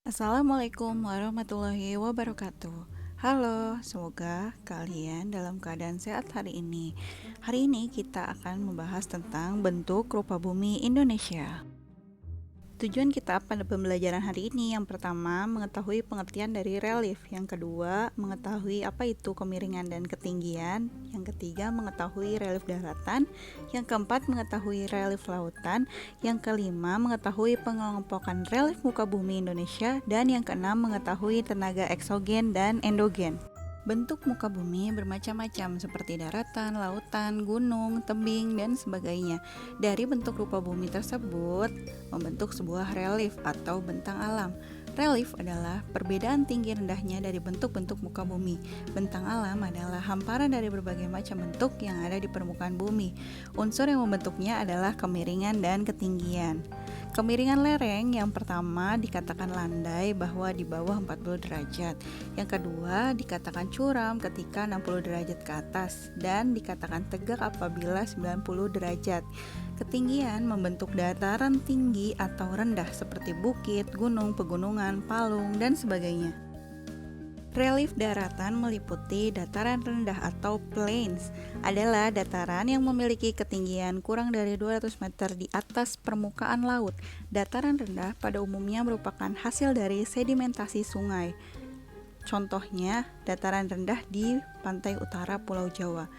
Assalamualaikum warahmatullahi wabarakatuh. Halo, semoga kalian dalam keadaan sehat hari ini. Hari ini kita akan membahas tentang bentuk rupa bumi Indonesia. Tujuan kita pada pembelajaran hari ini yang pertama, mengetahui pengertian dari relief. Yang kedua, mengetahui apa itu kemiringan dan ketinggian. Yang ketiga, mengetahui relief daratan. Yang keempat, mengetahui relief lautan. Yang kelima, mengetahui pengelompokan relief muka bumi Indonesia. Dan yang keenam, mengetahui tenaga eksogen dan endogen. Bentuk muka bumi bermacam-macam seperti daratan, lautan, gunung, tebing, dan sebagainya. Dari bentuk rupa bumi tersebut membentuk sebuah relief atau bentang alam. Relief adalah perbedaan tinggi rendahnya dari bentuk-bentuk muka bumi. Bentang alam adalah hamparan dari berbagai macam bentuk yang ada di permukaan bumi. Unsur yang membentuknya adalah kemiringan dan ketinggian. Kemiringan lereng yang pertama dikatakan landai bahwa di bawah 40 derajat. Yang kedua dikatakan curam ketika 60 derajat ke atas dan dikatakan tegak apabila 90 derajat. Ketinggian membentuk dataran tinggi atau rendah seperti bukit, gunung, pegunungan, palung, dan sebagainya. Relief daratan meliputi dataran rendah atau plains adalah dataran yang memiliki ketinggian kurang dari 200 meter di atas permukaan laut. Dataran rendah pada umumnya merupakan hasil dari sedimentasi sungai. Contohnya, dataran rendah di pantai utara Pulau Jawa.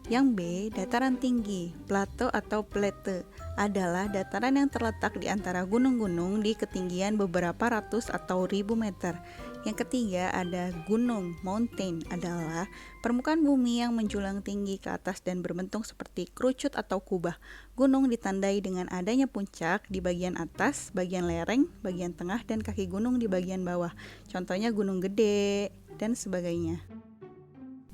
Yang B, dataran tinggi, plateau atau plete, adalah dataran yang terletak di antara gunung-gunung di ketinggian beberapa ratus atau ribu meter. Yang ketiga ada gunung, mountain, adalah permukaan bumi yang menjulang tinggi ke atas dan berbentuk seperti kerucut atau kubah. Gunung ditandai dengan adanya puncak di bagian atas, bagian lereng, bagian tengah, dan kaki gunung di bagian bawah. Contohnya Gunung Gede, dan sebagainya.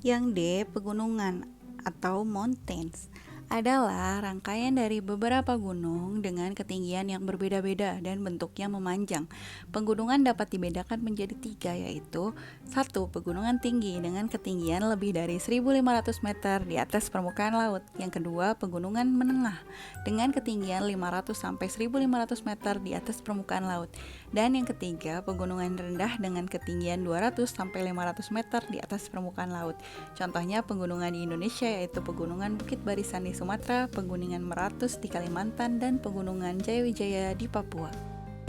Yang D, pegunungan atau mountains adalah rangkaian dari beberapa gunung dengan ketinggian yang berbeda-beda dan bentuknya memanjang. Pegunungan dapat dibedakan menjadi 3, yaitu 1. Pegunungan tinggi dengan ketinggian lebih dari 1.500 meter di atas permukaan laut. Yang kedua, pegunungan menengah dengan ketinggian 500 sampai 1.500 meter di atas permukaan laut. Dan yang ketiga, pegunungan rendah dengan ketinggian 200 sampai 500 meter di atas permukaan laut. Contohnya pegunungan di Indonesia yaitu pegunungan Bukit Barisan di Sumatera, pegunungan Meratus di Kalimantan, dan pegunungan Jayawijaya di Papua.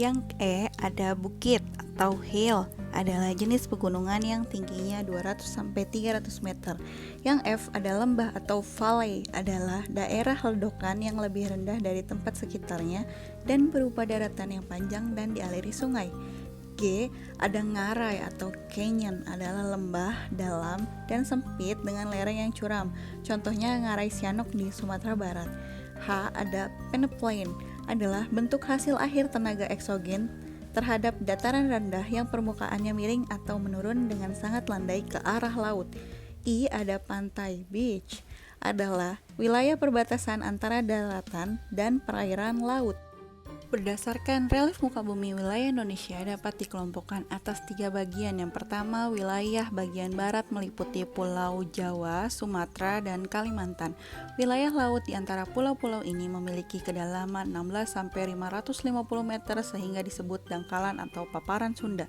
Yang E ada bukit atau hill, adalah jenis pegunungan yang tingginya 200 sampai 300 meter. Yang F ada lembah atau valley, adalah daerah ledokan yang lebih rendah dari tempat sekitarnya dan berupa daratan yang panjang dan dialiri sungai. G ada ngarai atau canyon, adalah lembah dalam dan sempit dengan lereng yang curam. Contohnya Ngarai Sianok di Sumatera Barat. H ada peneplain, adalah bentuk hasil akhir tenaga eksogen terhadap dataran rendah yang permukaannya miring atau menurun dengan sangat landai ke arah laut. I ada pantai, beach, adalah wilayah perbatasan antara daratan dan perairan laut. Berdasarkan relief muka bumi wilayah Indonesia dapat dikelompokkan atas 3 bagian. Yang pertama, wilayah bagian barat meliputi Pulau Jawa, Sumatera, dan Kalimantan. Wilayah laut di antara pulau-pulau ini memiliki kedalaman 16 sampai 550 meter sehingga disebut dangkalan atau paparan Sunda.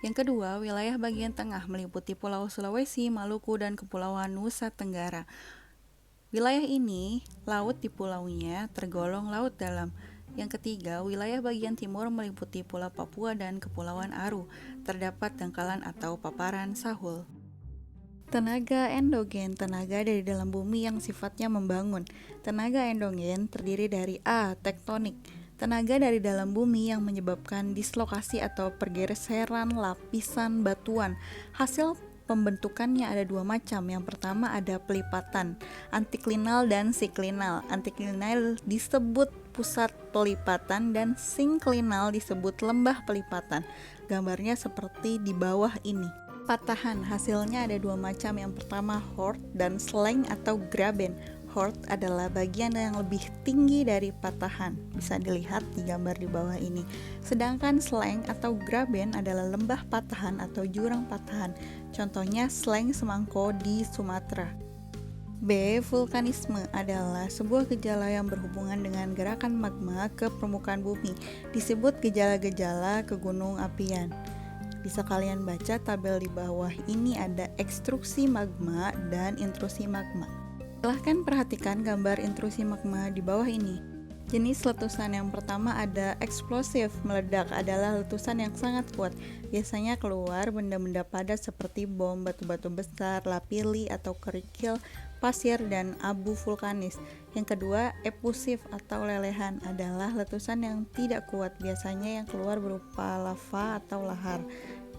Yang kedua, wilayah bagian tengah meliputi Pulau Sulawesi, Maluku, dan Kepulauan Nusa Tenggara. Wilayah ini, laut di pulaunya tergolong laut dalam. Yang ketiga, wilayah bagian timur meliputi Pulau Papua dan Kepulauan Aru. Terdapat dangkalan atau paparan Sahul. Tenaga endogen, tenaga dari dalam bumi yang sifatnya membangun. Tenaga endogen terdiri dari A. Tektonik, tenaga dari dalam bumi yang menyebabkan dislokasi atau pergeseran lapisan batuan. Hasil pembentukannya ada 2 macam. Yang pertama ada pelipatan, antiklinal dan siklinal. Antiklinal disebut pusat pelipatan dan sinklinal disebut lembah pelipatan. Gambarnya seperti di bawah ini. Patahan, hasilnya ada 2 macam. Yang pertama hort dan sleng atau graben. Hort adalah bagian yang lebih tinggi dari patahan, bisa dilihat di gambar di bawah ini. Sedangkan sleng atau graben adalah lembah patahan atau jurang patahan. Contohnya Sleng Semangko di Sumatera. B. Vulkanisme adalah sebuah gejala yang berhubungan dengan gerakan magma ke permukaan bumi. Disebut gejala-gejala kegunung apian. Bisa kalian baca tabel di bawah ini, ada ekstruksi magma dan intrusi magma. Silahkan perhatikan gambar intrusi magma di bawah ini. Jenis letusan yang pertama ada eksplosif. Meledak adalah letusan yang sangat kuat. Biasanya keluar benda-benda padat seperti bom, batu-batu besar, lapili atau kerikil, pasir, dan abu vulkanis. Yang kedua, efusif atau lelehan adalah letusan yang tidak kuat. Biasanya yang keluar berupa lava atau lahar.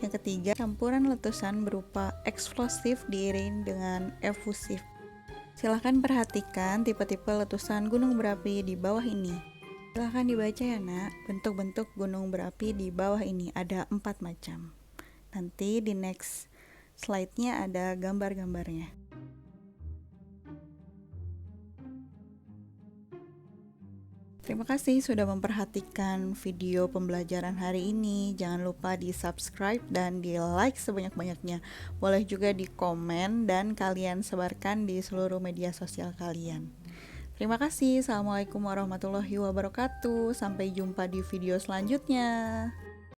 Yang ketiga, campuran letusan berupa eksplosif diiring dengan efusif. Silahkan perhatikan tipe-tipe letusan gunung berapi di bawah ini. Silahkan dibaca ya nak, bentuk-bentuk gunung berapi di bawah ini ada 4 macam. Nanti di next slide-nya ada gambar-gambarnya. Terima kasih sudah memperhatikan video pembelajaran hari ini. Jangan lupa di subscribe dan di like sebanyak-banyaknya. Boleh juga di komen dan kalian sebarkan di seluruh media sosial kalian. Terima kasih. Assalamualaikum warahmatullahi wabarakatuh. Sampai jumpa di video selanjutnya.